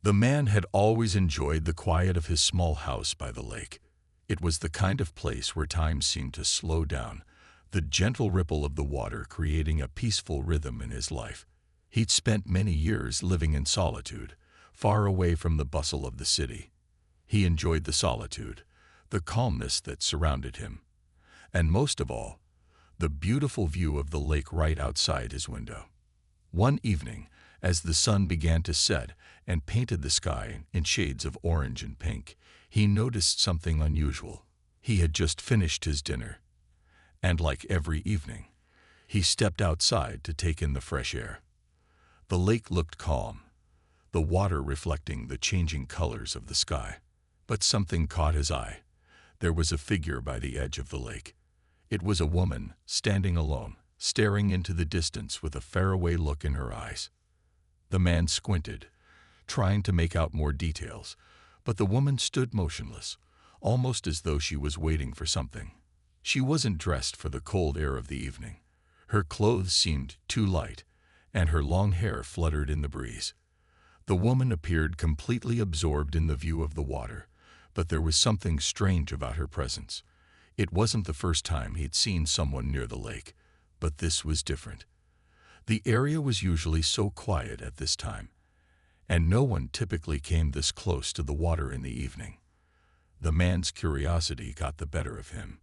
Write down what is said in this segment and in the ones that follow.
The man had always enjoyed the quiet of his small house by the lake. It was the kind of place where time seemed to slow down, the gentle ripple of the water creating a peaceful rhythm in his life. He'd spent many years living in solitude, far away from the bustle of the city. He enjoyed the solitude, the calmness that surrounded him, and most of all, the beautiful view of the lake right outside his window. One evening, as the sun began to set and painted the sky in shades of orange and pink, he noticed something unusual. He had just finished his dinner, and like every evening, he stepped outside to take in the fresh air. The lake looked calm, the water reflecting the changing colors of the sky. But something caught his eye. There was a figure by the edge of the lake. It was a woman, standing alone, staring into the distance with a faraway look in her eyes. The man squinted, trying to make out more details, but the woman stood motionless, almost as though she was waiting for something. She wasn't dressed for the cold air of the evening. Her clothes seemed too light, and her long hair fluttered in the breeze. The woman appeared completely absorbed in the view of the water, but there was something strange about her presence. It wasn't the first time he'd seen someone near the lake, but this was different. The area was usually so quiet at this time, and no one typically came this close to the water in the evening. The man's curiosity got the better of him.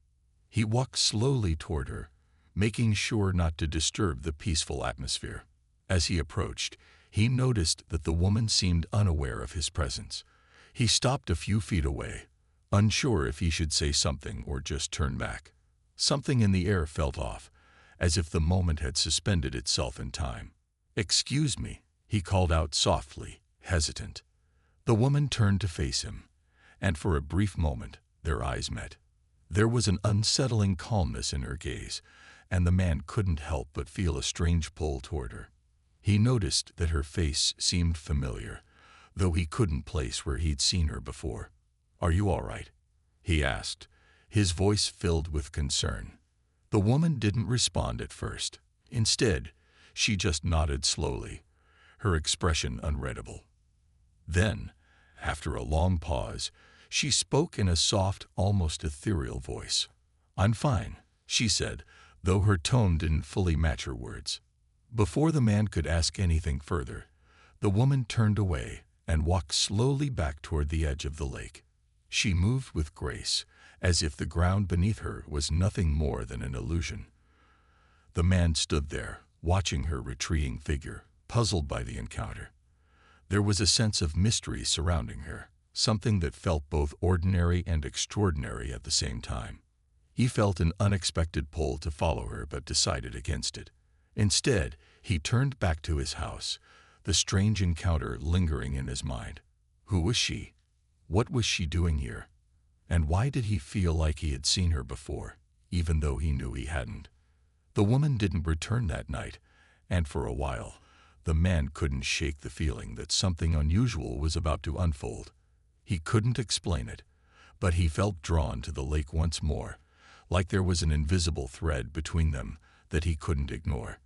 He walked slowly toward her, making sure not to disturb the peaceful atmosphere. As he approached, he noticed that the woman seemed unaware of his presence. He stopped a few feet away, unsure if he should say something or just turn back. Something in the air felt off, as if the moment had suspended itself in time. "Excuse me," he called out softly, hesitant. The woman turned to face him, and for a brief moment their eyes met. There was an unsettling calmness in her gaze, and the man couldn't help but feel a strange pull toward her. He noticed that her face seemed familiar, though he couldn't place where he'd seen her before. "Are you all right?" he asked, his voice filled with concern. The woman didn't respond at first. Instead, she just nodded slowly, her expression unreadable. Then, after a long pause, she spoke in a soft, almost ethereal voice. "I'm fine," she said, though her tone didn't fully match her words. Before the man could ask anything further, the woman turned away and walked slowly back toward the edge of the lake. She moved with grace, as if the ground beneath her was nothing more than an illusion. The man stood there, watching her retreating figure, puzzled by the encounter. There was a sense of mystery surrounding her, something that felt both ordinary and extraordinary at the same time. He felt an unexpected pull to follow her but decided against it. Instead, he turned back to his house, the strange encounter lingering in his mind. Who was she? What was she doing here? And why did he feel like he had seen her before, even though he knew he hadn't? The woman didn't return that night, and for a while, the man couldn't shake the feeling that something unusual was about to unfold. He couldn't explain it, but he felt drawn to the lake once more, like there was an invisible thread between them that he couldn't ignore.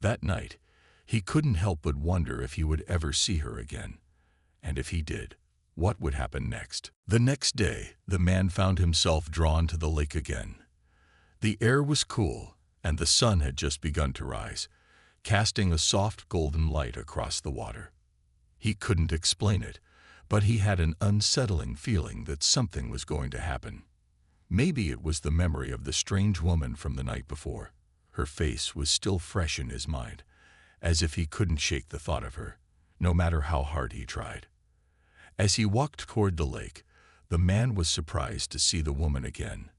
That night, he couldn't help but wonder if he would ever see her again. And if he did, what would happen next? The next day, the man found himself drawn to the lake again. The air was cool, and the sun had just begun to rise, casting a soft golden light across the water. He couldn't explain it, but he had an unsettling feeling that something was going to happen. Maybe it was the memory of the strange woman from the night before. Her face was still fresh in his mind, as if he couldn't shake the thought of her, no matter how hard he tried. As he walked toward the lake, the man was surprised to see the woman again.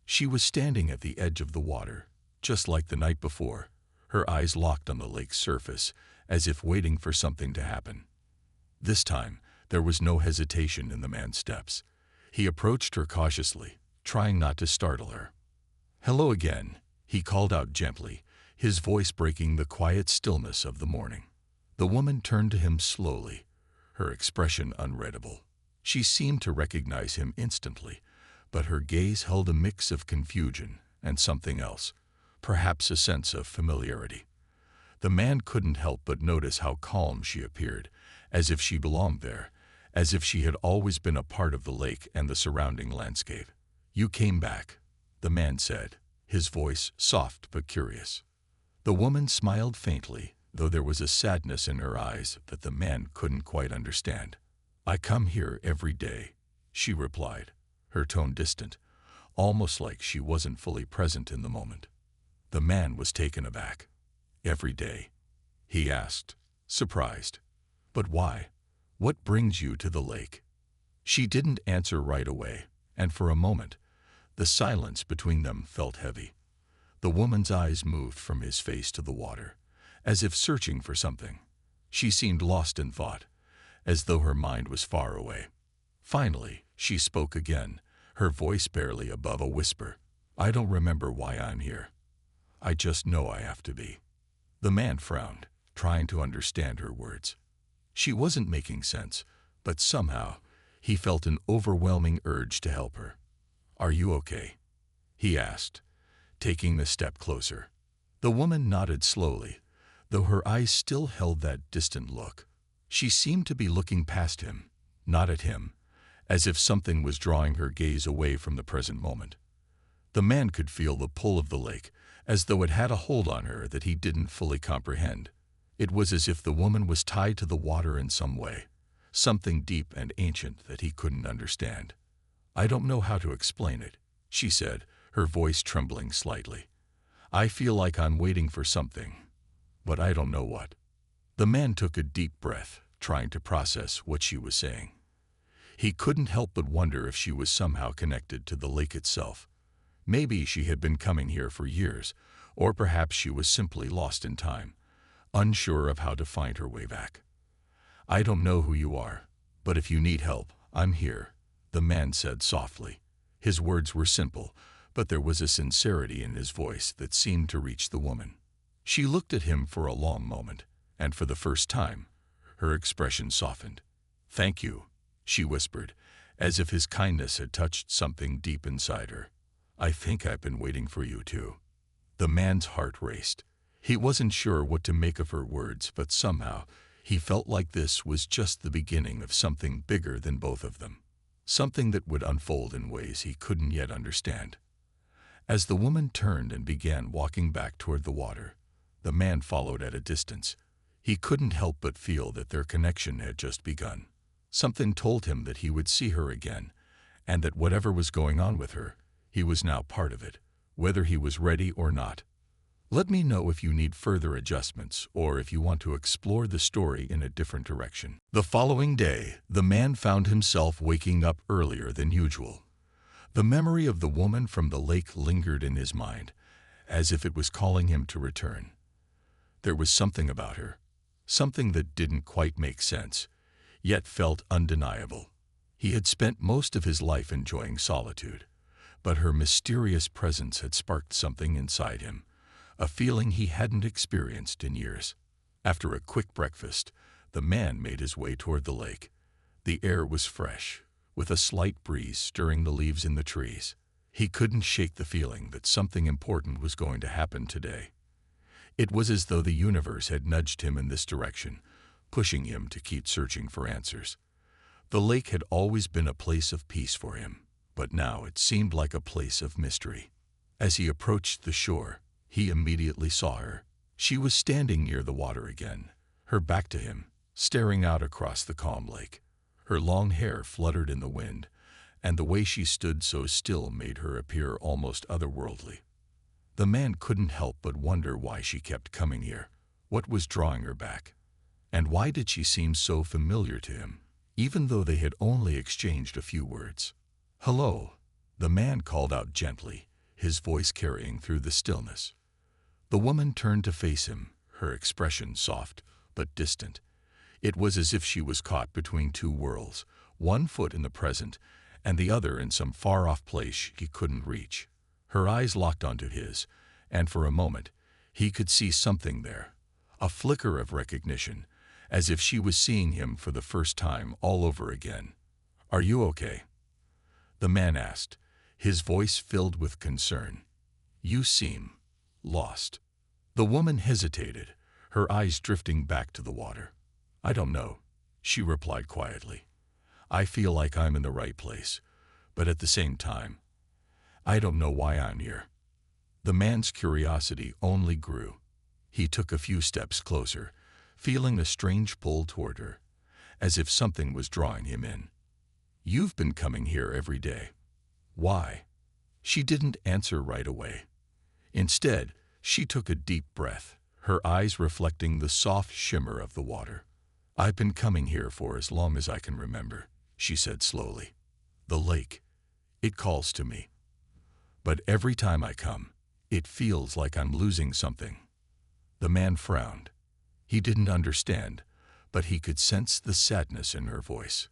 She was standing at the edge of the water, just like the night before, her eyes locked on the lake's surface, as if waiting for something to happen. This time, there was no hesitation in the man's steps. He approached her cautiously, trying not to startle her. "Hello again," he called out gently, his voice breaking the quiet stillness of the morning. The woman turned to him slowly, her expression unreadable. She seemed to recognize him instantly, but her gaze held a mix of confusion and something else, perhaps a sense of familiarity. The man couldn't help but notice how calm she appeared, as if she belonged there, as if she had always been a part of the lake and the surrounding landscape. "You came back," the man said, his voice soft but curious. The woman smiled faintly, though there was a sadness in her eyes that the man couldn't quite understand. "I come here every day," she replied, her tone distant, almost like she wasn't fully present in the moment. The man was taken aback. "Every day?" he asked, surprised. "But why? What brings you to the lake?" She didn't answer right away, and for a moment, the silence between them felt heavy. The woman's eyes moved from his face to the water, as if searching for something. She seemed lost in thought, as though her mind was far away. Finally, she spoke again, her voice barely above a whisper. "I don't remember why I'm here. I just know I have to be." The man frowned, trying to understand her words. She wasn't making sense, but somehow, he felt an overwhelming urge to help her. "Are you okay?" he asked, taking a step closer. The woman nodded slowly, though her eyes still held that distant look. She seemed to be looking past him, not at him, as if something was drawing her gaze away from the present moment. The man could feel the pull of the lake, as though it had a hold on her that he didn't fully comprehend. It was as if the woman was tied to the water in some way, something deep and ancient that he couldn't understand. "I don't know how to explain it," she said, her voice trembling slightly. "I feel like I'm waiting for something, but I don't know what." The man took a deep breath, trying to process what she was saying. He couldn't help but wonder if she was somehow connected to the lake itself. Maybe she had been coming here for years, or perhaps she was simply lost in time, unsure of how to find her way back. "I don't know who you are, but if you need help, I'm here," the man said softly. His words were simple, but there was a sincerity in his voice that seemed to reach the woman. She looked at him for a long moment, and for the first time, her expression softened. "Thank you," she whispered, as if his kindness had touched something deep inside her. "I think I've been waiting for you too." The man's heart raced. He wasn't sure what to make of her words, but somehow, he felt like this was just the beginning of something bigger than both of them. Something that would unfold in ways he couldn't yet understand. As the woman turned and began walking back toward the water, the man followed at a distance. He couldn't help but feel that their connection had just begun. Something told him that he would see her again, and that whatever was going on with her, he was now part of it, whether he was ready or not. Let me know if you need further adjustments or if you want to explore the story in a different direction. The following day, the man found himself waking up earlier than usual. The memory of the woman from the lake lingered in his mind, as if it was calling him to return. There was something about her, something that didn't quite make sense, yet felt undeniable. He had spent most of his life enjoying solitude, but her mysterious presence had sparked something inside him, a feeling he hadn't experienced in years. After a quick breakfast, the man made his way toward the lake. The air was fresh, with a slight breeze stirring the leaves in the trees. He couldn't shake the feeling that something important was going to happen today. It was as though the universe had nudged him in this direction, pushing him to keep searching for answers. The lake had always been a place of peace for him, but now it seemed like a place of mystery. As he approached the shore, he immediately saw her. She was standing near the water again, her back to him, staring out across the calm lake. Her long hair fluttered in the wind, and the way she stood so still made her appear almost otherworldly. The man couldn't help but wonder why she kept coming here, what was drawing her back, and why did she seem so familiar to him, even though they had only exchanged a few words. "Hello," the man called out gently, his voice carrying through the stillness. The woman turned to face him, her expression soft but distant. It was as if she was caught between two worlds, one foot in the present and the other in some far-off place he couldn't reach. Her eyes locked onto his, and for a moment, he could see something there, a flicker of recognition, as if she was seeing him for the first time all over again. "Are you okay?" the man asked, his voice filled with concern. "You seem lost." The woman hesitated, her eyes drifting back to the water. "I don't know," she replied quietly. "I feel like I'm in the right place, but at the same time, I don't know why I'm here." The man's curiosity only grew. He took a few steps closer, feeling a strange pull toward her, as if something was drawing him in. "You've been coming here every day. Why?" She didn't answer right away. Instead, she took a deep breath, her eyes reflecting the soft shimmer of the water. "I've been coming here for as long as I can remember," she said slowly. "The lake, it calls to me. But every time I come, it feels like I'm losing something." The man frowned. He didn't understand, but he could sense the sadness in her voice.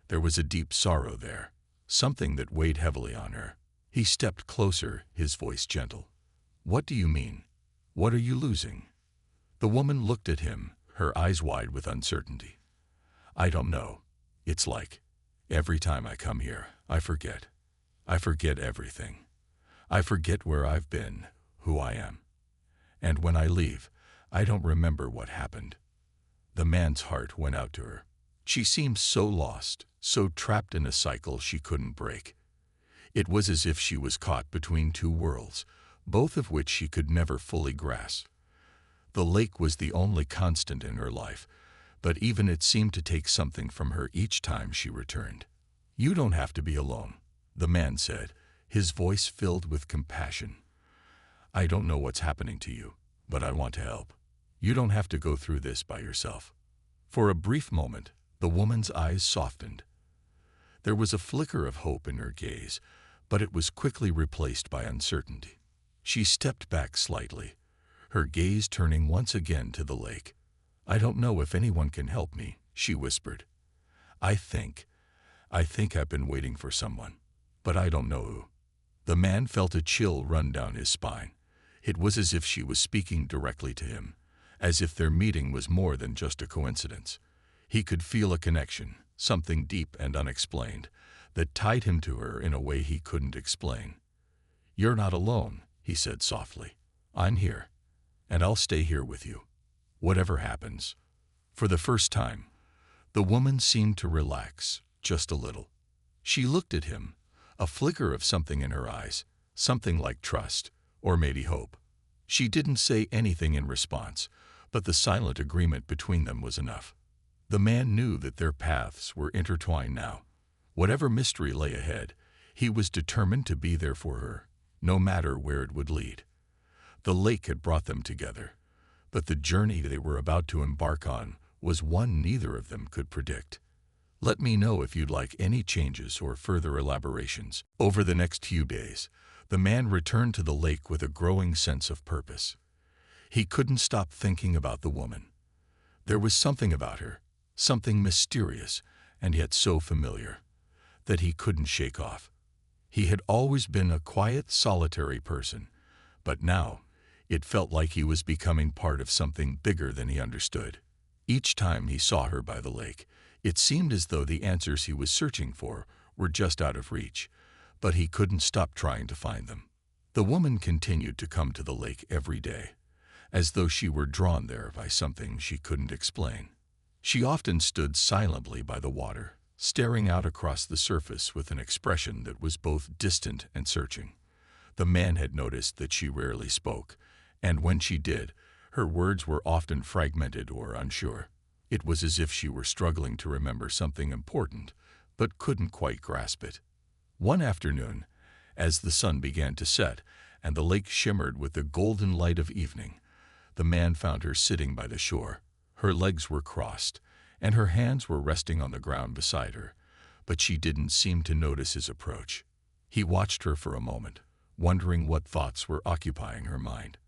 There was a deep sorrow there, something that weighed heavily on her. He stepped closer, his voice gentle. "What do you mean? What are you losing?" The woman looked at him, her eyes wide with uncertainty. "I don't know. It's like, every time I come here, I forget. I forget everything. I forget where I've been, who I am. And when I leave, I don't remember what happened." The man's heart went out to her. She seemed so lost, so trapped in a cycle she couldn't break. It was as if she was caught between two worlds, both of which she could never fully grasp. The lake was the only constant in her life, but even it seemed to take something from her each time she returned. "You don't have to be alone," the man said, his voice filled with compassion. "I don't know what's happening to you, but I want to help. You don't have to go through this by yourself." For a brief moment, the woman's eyes softened. There was a flicker of hope in her gaze, but it was quickly replaced by uncertainty. She stepped back slightly, her gaze turning once again to the lake. "I don't know if anyone can help me," she whispered. I think I've been waiting for someone, but I don't know who." The man felt a chill run down his spine. It was as if she was speaking directly to him, as if their meeting was more than just a coincidence. He could feel a connection, something deep and unexplained, that tied him to her in a way he couldn't explain. "You're not alone," he said softly. "I'm here, and I'll stay here with you, whatever happens." For the first time, the woman seemed to relax, just a little. She looked at him, a flicker of something in her eyes, something like trust, or maybe hope. She didn't say anything in response, but the silent agreement between them was enough. The man knew that their paths were intertwined now. Whatever mystery lay ahead, he was determined to be there for her, no matter where it would lead. The lake had brought them together, but the journey they were about to embark on was one neither of them could predict. Let me know if you'd like any changes or further elaborations. Over the next few days, the man returned to the lake with a growing sense of purpose. He couldn't stop thinking about the woman. There was something about her, something mysterious and yet so familiar, that he couldn't shake off. He had always been a quiet, solitary person, but now it felt like he was becoming part of something bigger than he understood. Each time he saw her by the lake, it seemed as though the answers he was searching for were just out of reach, but he couldn't stop trying to find them. The woman continued to come to the lake every day, as though she were drawn there by something she couldn't explain. She often stood silently by the water, staring out across the surface with an expression that was both distant and searching. The man had noticed that she rarely spoke, and when she did, her words were often fragmented or unsure. It was as if she were struggling to remember something important, but couldn't quite grasp it. One afternoon, as the sun began to set and the lake shimmered with the golden light of evening, the man found her sitting by the shore. Her legs were crossed, and her hands were resting on the ground beside her, but she didn't seem to notice his approach. He watched her for a moment, wondering what thoughts were occupying her mind.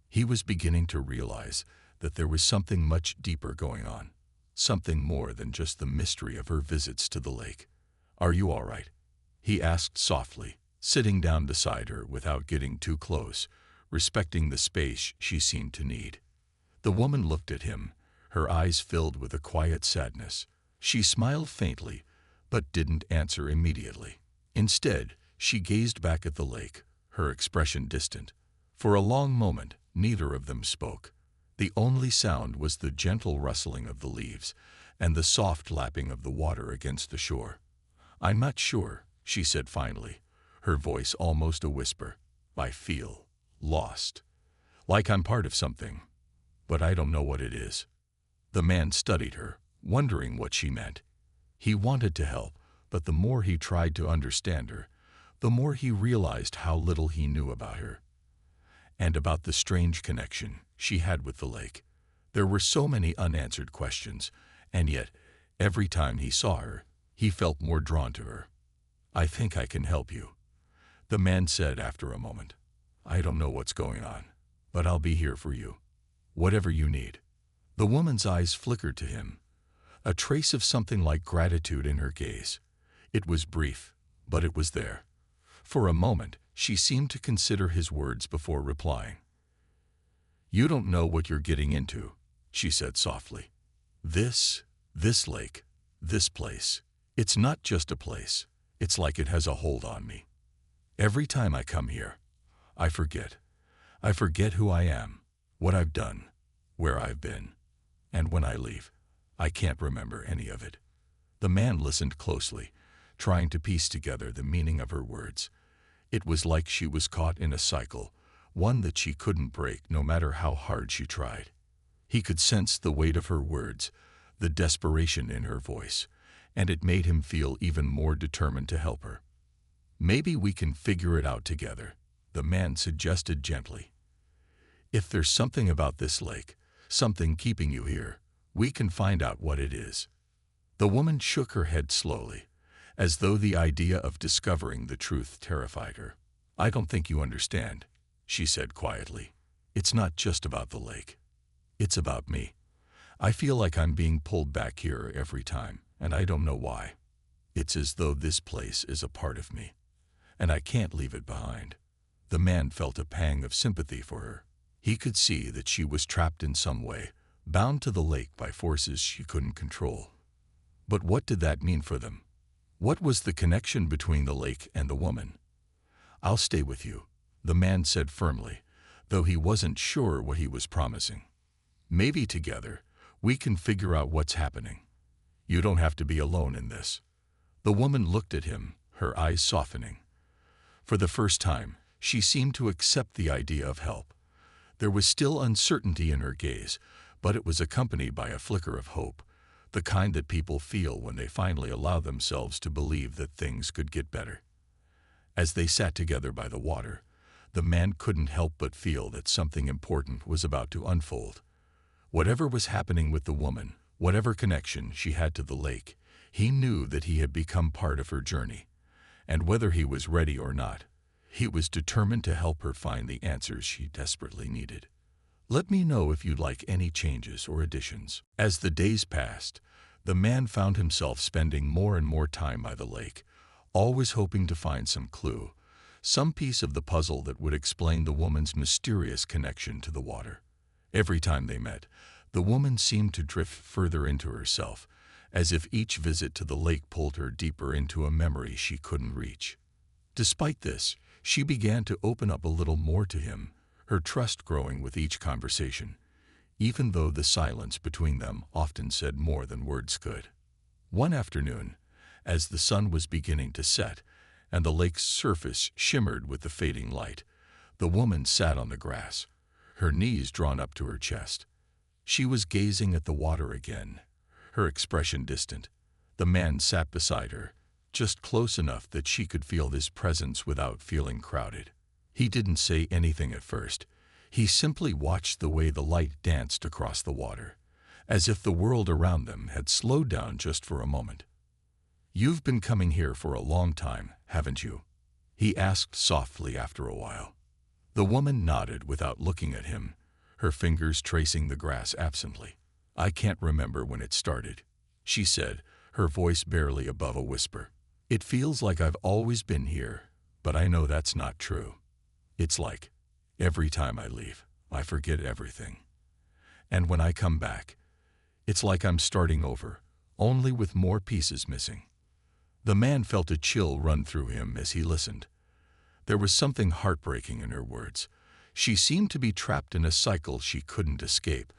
He was beginning to realize that there was something much deeper going on, something more than just the mystery of her visits to the lake. "Are you all right?" he asked softly, sitting down beside her without getting too close, respecting the space she seemed to need. The woman looked at him, her eyes filled with a quiet sadness. She smiled faintly, but didn't answer immediately. Instead, she gazed back at the lake, her expression distant. For a long moment, neither of them spoke. The only sound was the gentle rustling of the leaves, and the soft lapping of the water against the shore. "I'm not sure," she said finally, her voice almost a whisper. "I feel lost, like I'm part of something, but I don't know what it is." The man studied her, wondering what she meant. He wanted to help, but the more he tried to understand her, the more he realized how little he knew about her and about the strange connection she had with the lake. There were so many unanswered questions, and yet, every time he saw her, he felt more drawn to her. "I think I can help you," the man said after a moment. "I don't know what's going on, but I'll be here for you, whatever you need." The woman's eyes flickered to him, a trace of something like gratitude in her gaze. It was brief, but it was there. For a moment, she seemed to consider his words before replying. "You don't know what you're getting into," she said softly. This lake, this place, it's not just a place. It's like it has a hold on me. Every time I come here, I forget. I forget who I am, what I've done, where I've been. And when I leave, I can't remember any of it." The man listened closely, trying to piece together the meaning of her words. It was like she was caught in a cycle, one that she couldn't break no matter how hard she tried. He could sense the weight of her words, the desperation in her voice, and it made him feel even more determined to help her. "Maybe we can figure it out together," the man suggested gently. "If there's something about this lake, something keeping you here, we can find out what it is." The woman shook her head slowly, as though the idea of discovering the truth terrified her. "I don't think you understand," she said quietly. "It's not just about the lake. It's about me. I feel like I'm being pulled back here every time, and I don't know why. It's as though this place is a part of me, and I can't leave it behind." The man felt a pang of sympathy for her. He could see that she was trapped in some way, bound to the lake by forces she couldn't control. But what did that mean for them? What was the connection between the lake and the woman? "I'll stay with you," the man said firmly, though he wasn't sure what he was promising. "Maybe together, we can figure out what's happening. You don't have to be alone in this." The woman looked at him, her eyes softening. For the first time, she seemed to accept the idea of help. There was still uncertainty in her gaze, but it was accompanied by a flicker of hope, the kind that people feel when they finally allow themselves to believe that things could get better. As they sat together by the water, the man couldn't help but feel that something important was about to unfold. Whatever was happening with the woman, whatever connection she had to the lake, he knew that he had become part of her journey. And whether he was ready or not, he was determined to help her find the answers she desperately needed. "Let me know if you'd like any changes or additions." As the days passed, the man found himself spending more and more time by the lake, always hoping to find some clue, some piece of the puzzle that would explain the woman's mysterious connection to the water. Every time they met, the woman seemed to drift further into herself, as if each visit to the lake pulled her deeper into a memory she couldn't reach. Despite this, she began to open up a little more to him, her trust growing with each conversation, even though the silence between them often said more than words could. One afternoon, as the sun was beginning to set and the lake's surface shimmered with the fading light, the woman sat on the grass, her knees drawn up to her chest. She was gazing at the water again, her expression distant. The man sat beside her, just close enough that she could feel his presence without feeling crowded. He didn't say anything at first. He simply watched the way the light danced across the water, as if the world around them had slowed down just for a moment. "You've been coming here for a long time, haven't you?" he asked softly after a while. The woman nodded without looking at him, her fingers tracing the grass absently. "I can't remember when it started," she said, her voice barely above a whisper. "It feels like I've always been here, but I know that's not true. It's like, every time I leave, I forget everything. And when I come back, it's like I'm starting over, only with more pieces missing." The man felt a chill run through him as he listened. There was something heartbreaking in her words. She seemed to be trapped in a cycle she couldn't escape,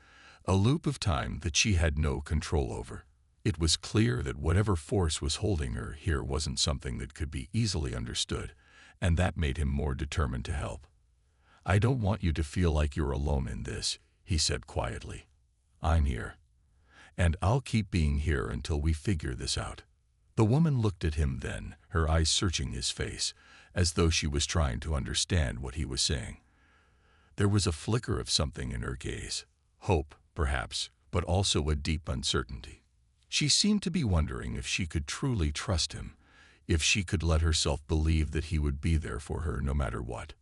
a loop of time that she had no control over. It was clear that whatever force was holding her here wasn't something that could be easily understood, and that made him more determined to help. "I don't want you to feel like you're alone in this," he said quietly. "I'm here. And I'll keep being here until we figure this out." The woman looked at him then, her eyes searching his face, as though she was trying to understand what he was saying. There was a flicker of something in her gaze. Hope, perhaps, but also a deep uncertainty. She seemed to be wondering if she could truly trust him, if she could let herself believe that he would be there for her no matter what.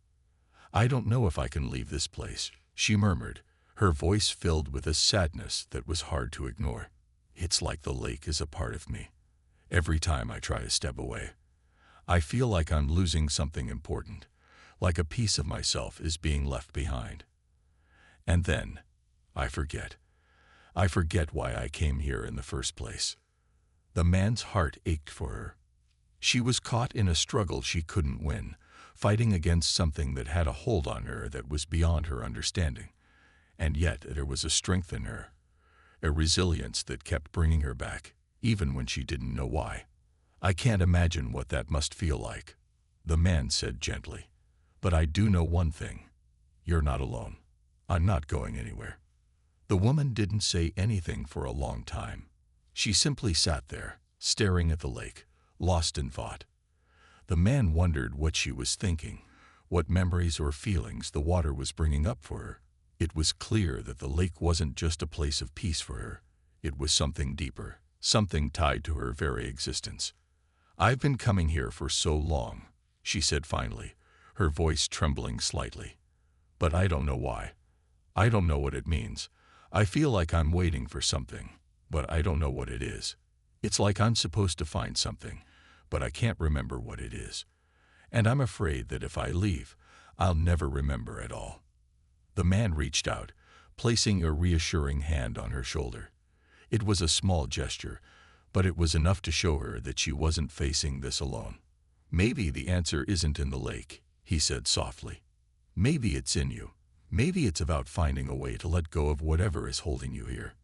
"I don't know if I can leave this place," she murmured, her voice filled with a sadness that was hard to ignore. "It's like the lake is a part of me. Every time I try to step away, I feel like I'm losing something important, like a piece of myself is being left behind. And then, I forget. I forget why I came here in the first place." The man's heart ached for her. She was caught in a struggle she couldn't win, fighting against something that had a hold on her that was beyond her understanding. And yet there was a strength in her, a resilience that kept bringing her back, even when she didn't know why. "I can't imagine what that must feel like," the man said gently. "But I do know one thing. You're not alone. I'm not going anywhere." The woman didn't say anything for a long time. She simply sat there, staring at the lake, lost in thought. The man wondered what she was thinking, what memories or feelings the water was bringing up for her. It was clear that the lake wasn't just a place of peace for her. It was something deeper, something tied to her very existence. "I've been coming here for so long," she said finally, her voice trembling slightly. "But I don't know why. I don't know what it means. I feel like I'm waiting for something, but I don't know what it is. It's like I'm supposed to find something, but I can't remember what it is. And I'm afraid that if I leave, I'll never remember at all." The man reached out, placing a reassuring hand on her shoulder. It was a small gesture, but it was enough to show her that she wasn't facing this alone. "Maybe the answer isn't in the lake," he said softly. "Maybe it's in you. Maybe it's about finding a way to let go of whatever is holding you here."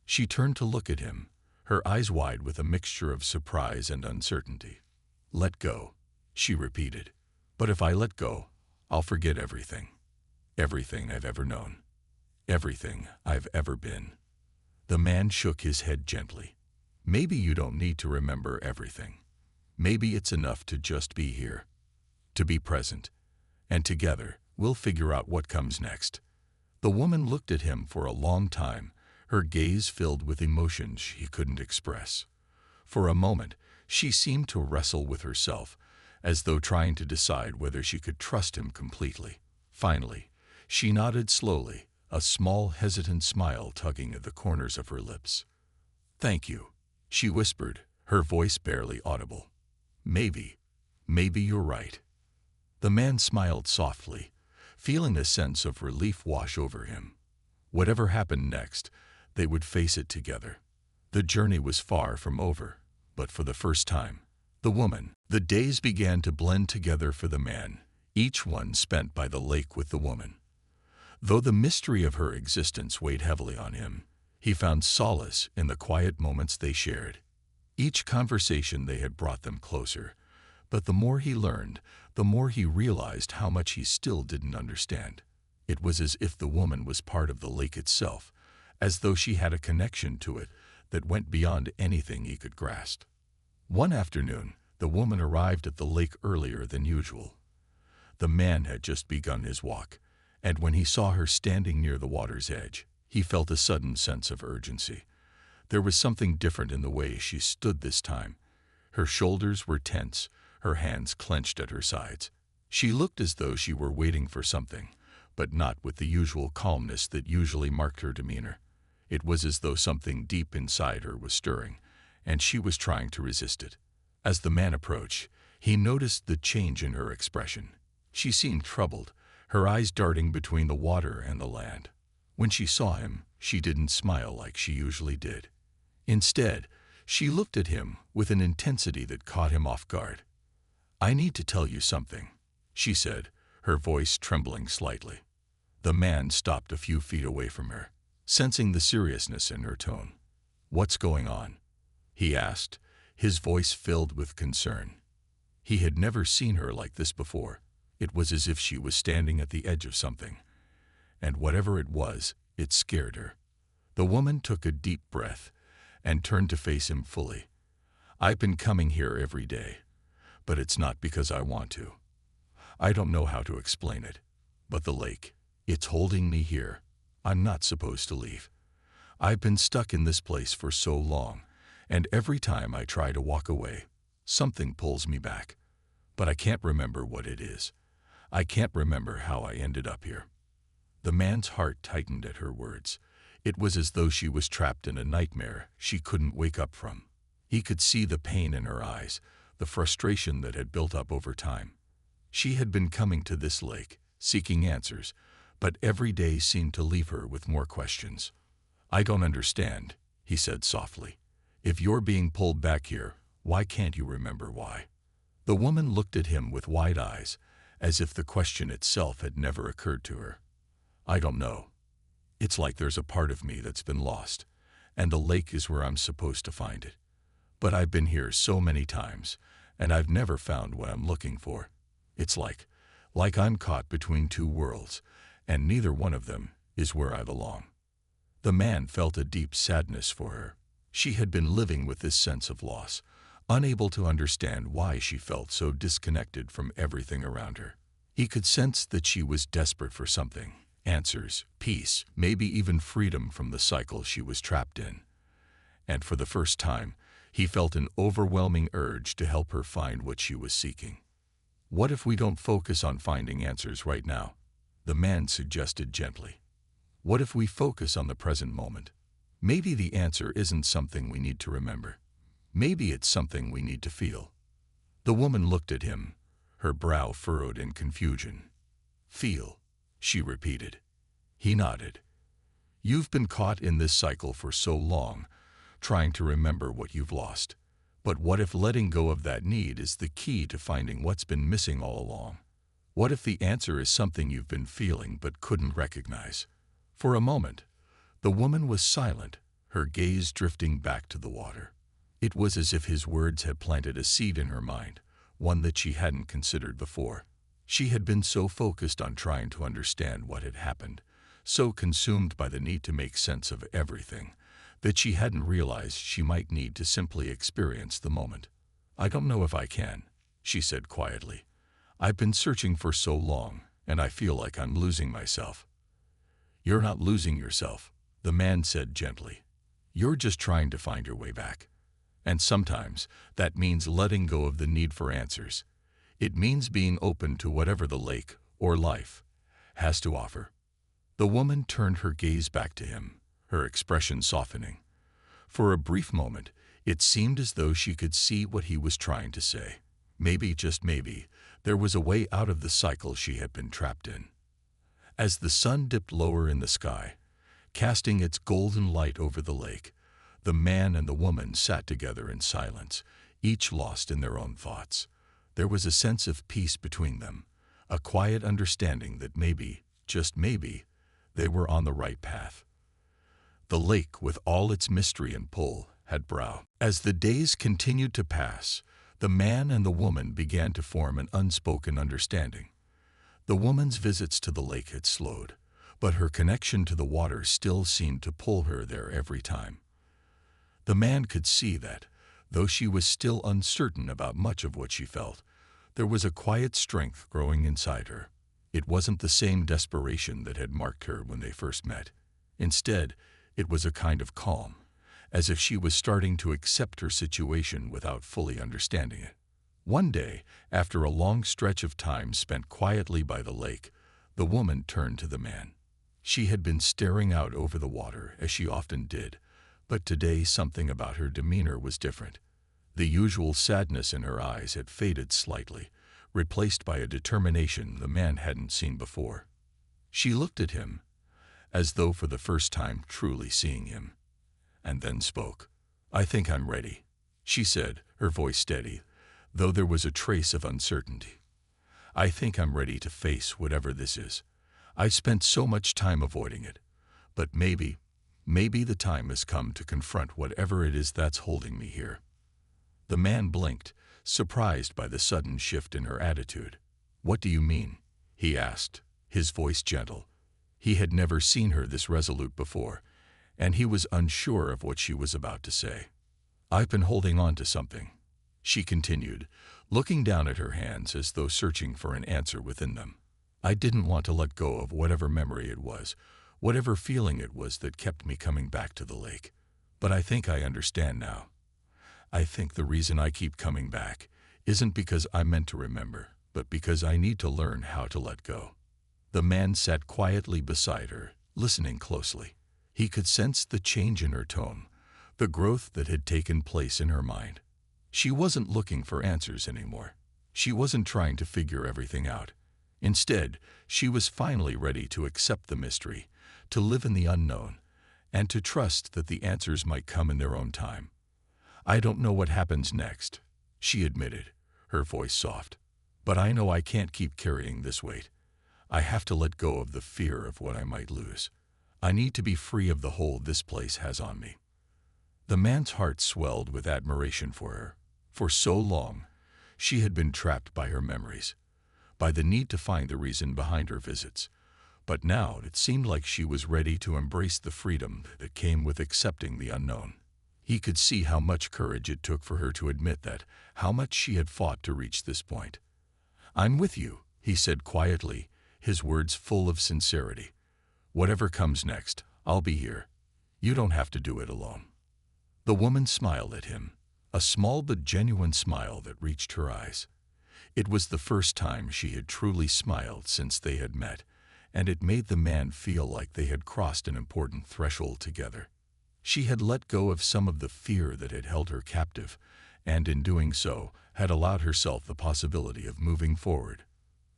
She turned to look at him, her eyes wide with a mixture of surprise and uncertainty. "Let go," she repeated. "But if I let go, I'll forget everything. Everything I've ever known. Everything I've ever been." The man shook his head gently. "Maybe you don't need to remember everything. Maybe it's enough to just be here, to be present, and together we'll figure out what comes next." The woman looked at him for a long time, her gaze filled with emotions she couldn't express. For a moment, she seemed to wrestle with herself, as though trying to decide whether she could trust him completely. Finally, she nodded slowly, a small, hesitant smile tugging at the corners of her lips. "Thank you," she whispered, her voice barely audible. Maybe you're right." The man smiled softly, feeling a sense of relief wash over him. Whatever happened next, they would face it together. The journey was far from over, but for the first time, the days began to blend together for the man, each one spent by the lake with the woman. Though the mystery of her existence weighed heavily on him, he found solace in the quiet moments they shared. Each conversation they had brought them closer, but the more he learned, the more he realized how much he still didn't understand. It was as if the woman was part of the lake itself, as though she had a connection to it that went beyond anything he could grasp. One afternoon, the woman arrived at the lake earlier than usual. The man had just begun his walk, and when he saw her standing near the water's edge, he felt a sudden sense of urgency. There was something different in the way she stood this time. Her shoulders were tense, her hands clenched at her sides. She looked as though she were waiting for something, but not with the usual calmness that usually marked her demeanor. It was as though something deep inside her was stirring, and she was trying to resist it. As the man approached, he noticed the change in her expression. She seemed troubled, her eyes darting between the water and the land. When she saw him, she didn't smile like she usually did. Instead, she looked at him with an intensity that caught him off guard. "I need to tell you something," she said, her voice trembling slightly. The man stopped a few feet away from her, sensing the seriousness in her tone. "What's going on?" he asked, his voice filled with concern. He had never seen her like this before. It was as if she was standing at the edge of something. And whatever it was, it scared her. The woman took a deep breath and turned to face him fully. I've been coming here every day, but it's not because I want to. I don't know how to explain it, but the lake, it's holding me here. I'm not supposed to leave. I've been stuck in this place for so long, and every time I try to walk away, something pulls me back. But I can't remember what it is. I can't remember how I ended up here. The man's heart tightened at her words. It was as though she was trapped in a nightmare she couldn't wake up from. He could see the pain in her eyes, the frustration that had built up over time. She had been coming to this lake, seeking answers, but every day seemed to leave her with more questions. I don't understand, he said softly. If you're being pulled back here, why can't you remember why? The woman looked at him with wide eyes, as if the question itself had never occurred to her. I don't know. It's like there's a part of me that's been lost, and the lake is where I'm supposed to find it. But I've been here so many times, and I've never found what I'm looking for. It's like I'm caught between two worlds, and neither one of them is where I belong. The man felt a deep sadness for her. She had been living with this sense of loss, unable to understand why she felt so disconnected from everything around her. He could sense that she was desperate for something, answers, peace, maybe even freedom from the cycle she was trapped in. And for the first time, he felt an overwhelming urge to help her find what she was seeking. What if we don't focus on finding answers right now? The man suggested gently. What if we focus on the present moment? Maybe the answer isn't something we need to remember. Maybe it's something we need to feel. The woman looked at him, her brow furrowed in confusion. Feel, she repeated. He nodded. You've been caught in this cycle for so long, trying to remember what you've lost. But what if letting go of that need is the key to finding what's been missing all along? What if the answer is something you've been feeling but couldn't recognize? For a moment, the woman was silent, her gaze drifting back to the water. It was as if his words had planted a seed in her mind, one that she hadn't considered before. She had been so focused on trying to understand what had happened, so consumed by the need to make sense of everything, that she hadn't realized she might need to simply experience the moment. I don't know if I can, she said quietly. I've been searching for so long, and I feel like I'm losing myself. You're not losing yourself, the man said gently. You're just trying to find your way back. And sometimes that means letting go of the need for answers. It means being open to whatever the lake, or life, has to offer. The woman turned her gaze back to him, her expression softening. For a brief moment, it seemed as though she could see what he was trying to say. Maybe, just maybe, there was a way out of the cycle she had been trapped in. As the sun dipped lower in the sky, casting its golden light over the lake, the man and the woman sat together in silence, each lost in their own thoughts. There was a sense of peace between them, a quiet understanding that maybe, just maybe, they were on the right path. The lake, with all its mystery and pull, had brow. As the days continued to pass, the man and the woman began to form an unspoken understanding. The woman's visits to the lake had slowed, but her connection to the water still seemed to pull her there every time. The man could see that, though she was still uncertain about much of what she felt, there was a quiet strength growing inside her. It wasn't the same desperation that had marked her when they first met. Instead, it was a kind of calm, as if she was starting to accept her situation without fully understanding it. One day, after a long stretch of time spent quietly by the lake, the woman turned to the man. She had been staring out over the water, as she often did, but today something about her demeanor was different. The usual sadness in her eyes had faded slightly, replaced by a determination the man hadn't seen before. She looked at him, as though for the first time truly seeing him, and then spoke. "I think I'm ready," she said, her voice steady, though there was a trace of uncertainty. "I think I'm ready to face whatever this is. I've spent so much time avoiding it, but maybe Maybe the time has come to confront whatever it is that's holding me here." The man blinked, surprised by the sudden shift in her attitude. "What do you mean?" he asked, his voice gentle. He had never seen her this resolute before, and he was unsure of what she was about to say. "I've been holding on to something," she continued, looking down at her hands as though searching for an answer within them. "I didn't want to let go of whatever memory it was, whatever feeling it was that kept me coming back to the lake. But I think I understand now. I think the reason I keep coming back isn't because I meant to remember, but because I need to learn how to let go." The man sat quietly beside her, listening closely. He could sense the change in her tone, the growth that had taken place in her mind. She wasn't looking for answers anymore. She wasn't trying to figure everything out. Instead, she was finally ready to accept the mystery, to live in the unknown, and to trust that the answers might come in their own time. "I don't know what happens next," she admitted, her voice soft. "But I know I can't keep carrying this weight. I have to let go of the fear of what I might lose. I need to be free of the hold this place has on me." The man's heart swelled with admiration for her. For so long, she had been trapped by her memories, by the need to find the reason behind her visits. But now it seemed like she was ready to embrace the freedom that came with accepting the unknown. He could see how much courage it took for her to admit that, how much she had fought to reach this point. "I'm with you," he said quietly, his words full of sincerity. "Whatever comes next, I'll be here. You don't have to do it alone." The woman smiled at him, a small but genuine smile that reached her eyes. It was the first time she had truly smiled since they had met, and it made the man feel like they had crossed an important threshold together. She had let go of some of the fear that had held her captive, and in doing so, had allowed herself the possibility of moving forward.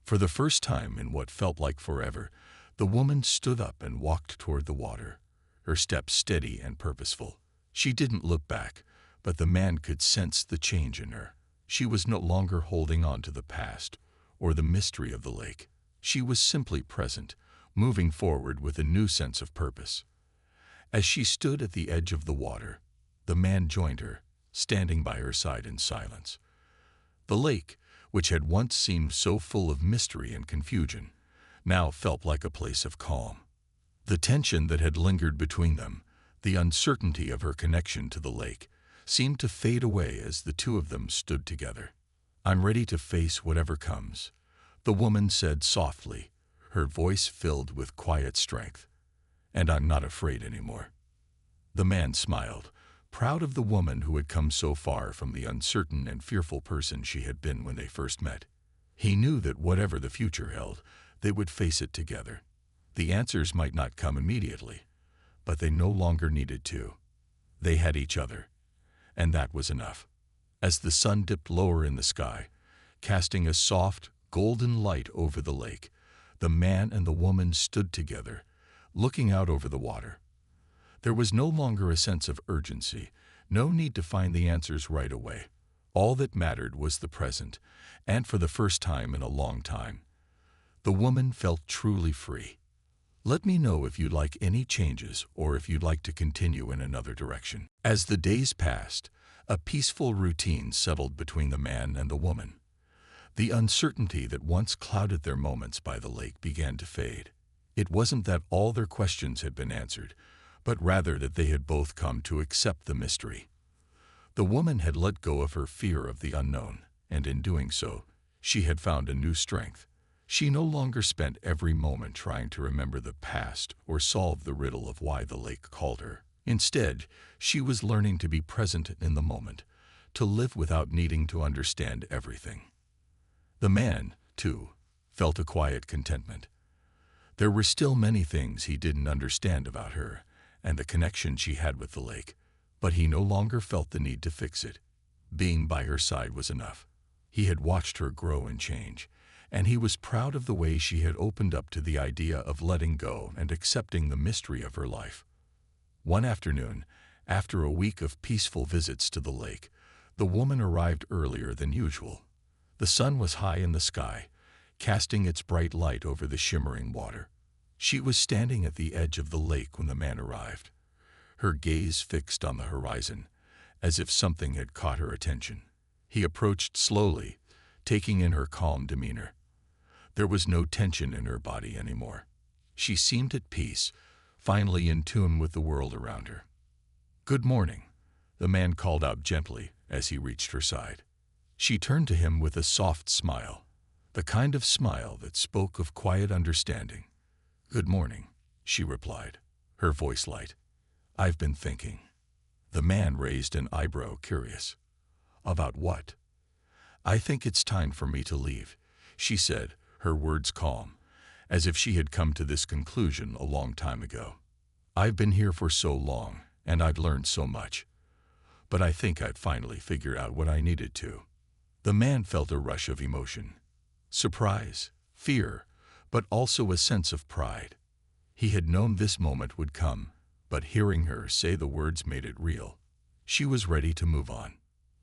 For the first time in what felt like forever, the woman stood up and walked toward the water, her steps steady and purposeful. She didn't look back, but the man could sense the change in her. She was no longer holding on to the past or the mystery of the lake. She was simply present, moving forward with a new sense of purpose. As she stood at the edge of the water, the man joined her, standing by her side in silence. The lake, which had once seemed so full of mystery and confusion, now felt like a place of calm. The tension that had lingered between them, the uncertainty of her connection to the lake, seemed to fade away as the two of them stood together. "I'm ready to face whatever comes," the woman said softly, her voice filled with quiet strength. "And I'm not afraid anymore." The man smiled, proud of the woman who had come so far from the uncertain and fearful person she had been when they first met. He knew that whatever the future held, they would face it together. The answers might not come immediately, but they no longer needed to. They had each other, and that was enough. As the sun dipped lower in the sky, casting a soft, golden light over the lake, the man and the woman stood together, looking out over the water. There was no longer a sense of urgency, no need to find the answers right away. All that mattered was the present, and for the first time in a long time, the woman felt truly free. "Let me know if you'd like any changes or if you'd like to continue in another direction." As the days passed, a peaceful routine settled between the man and the woman. The uncertainty that once clouded their moments by the lake began to fade. It wasn't that all their questions had been answered, but rather that they had both come to accept the mystery. The woman had let go of her fear of the unknown, and in doing so, she had found a new strength. She no longer spent every moment trying to remember the past or solve the riddle of why the lake called her. Instead, she was learning to be present in the moment, to live without needing to understand everything. The man, too, felt a quiet contentment. There were still many things he didn't understand about her and the connection she had with the lake, but he no longer felt the need to fix it. Being by her side was enough. He had watched her grow and change, and he was proud of the way she had opened up to the idea of letting go and accepting the mystery of her life. One afternoon, after a week of peaceful visits to the lake, the woman arrived earlier than usual. The sun was high in the sky, casting its bright light over the shimmering water. She was standing at the edge of the lake when the man arrived, her gaze fixed on the horizon, as if something had caught her attention. He approached slowly, taking in her calm demeanor. There was no tension in her body anymore. She seemed at peace, finally in tune with the world around her. "Good morning," the man called out gently as he reached her side. She turned to him with a soft smile, the kind of smile that spoke of quiet understanding. "Good morning," she replied, her voice light. "I've been thinking." The man raised an eyebrow, curious. "About what?" "I think it's time for me to leave," she said, her words calm, as if she had come to this conclusion a long time ago. "I've been here for so long, and I've learned so much. But I think I'd finally figured out what I needed to." The man felt a rush of emotion. Surprise, fear, but also a sense of pride. He had known this moment would come, but hearing her say the words made it real. She was ready to move on.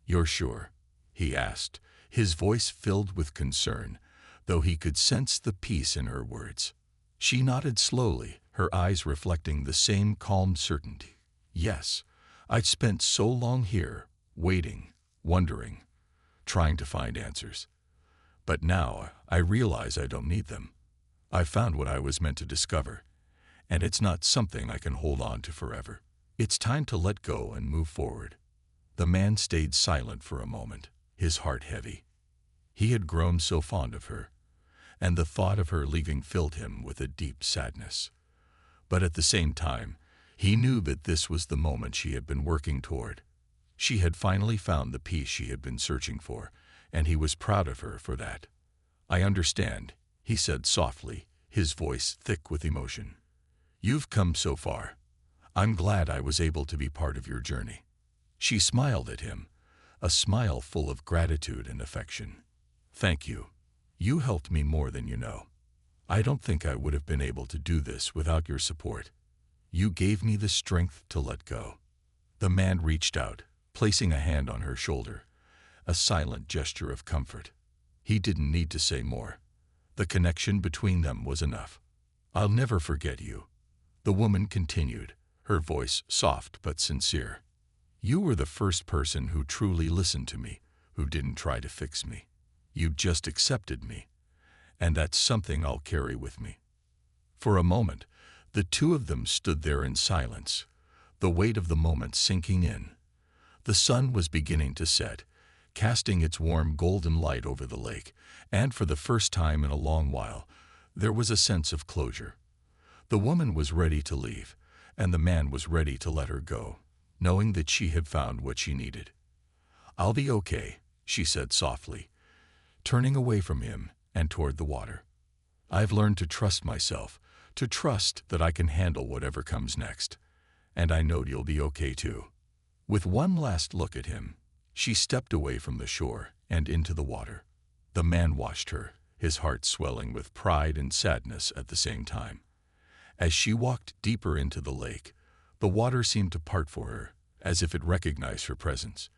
"You're sure?" he asked, his voice filled with concern, though he could sense the peace in her words. She nodded slowly, her eyes reflecting the same calm certainty. "Yes, I'd spent so long here, waiting, wondering, trying to find answers. But now I realize I don't need them. I found what I was meant to discover, and it's not something I can hold on to forever. It's time to let go and move forward." The man stayed silent for a moment, his heart heavy. He had grown so fond of her, and the thought of her leaving filled him with a deep sadness. But at the same time, he knew that this was the moment she had been working toward. She had finally found the peace she had been searching for, and he was proud of her for that. "I understand," he said softly, his voice thick with emotion. "You've come so far. I'm glad I was able to be part of your journey." She smiled at him, a smile full of gratitude and affection. "Thank you. You helped me more than you know. I don't think I would have been able to do this without your support. You gave me the strength to let go." The man reached out, placing a hand on her shoulder, a silent gesture of comfort. He didn't need to say more. The connection between them was enough. "I'll never forget you," the woman continued, her voice soft but sincere. "You were the first person who truly listened to me, who didn't try to fix me. You just accepted me, and that's something I'll carry with me." For a moment, the two of them stood there in silence, the weight of the moment sinking in. The sun was beginning to set, casting its warm golden light over the lake, and for the first time in a long while, there was a sense of closure. The woman was ready to leave, and the man was ready to let her go, knowing that she had found what she needed. "I'll be okay," she said softly, turning away from him and toward the water. "I've learned to trust myself, to trust that I can handle whatever comes next, and I know you'll be okay too." With one last look at him, she stepped away from the shore and into the water. The man watched her, his heart swelling with pride and sadness at the same time. As she walked deeper into the lake, the water seemed to part for her, as if it recognized her presence.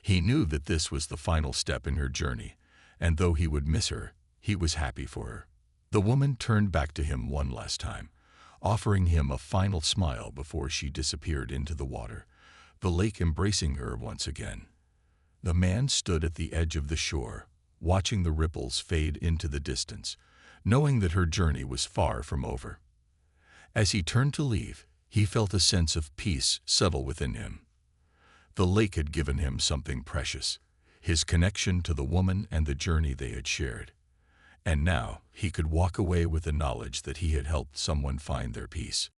He knew that this was the final step in her journey, and though he would miss her, he was happy for her. The woman turned back to him one last time, offering him a final smile before she disappeared into the water, the lake embracing her once again. The man stood at the edge of the shore, watching the ripples fade into the distance, knowing that her journey was far from over. As he turned to leave, he felt a sense of peace settle within him. The lake had given him something precious, his connection to the woman and the journey they had shared. And now he could walk away with the knowledge that he had helped someone find their peace.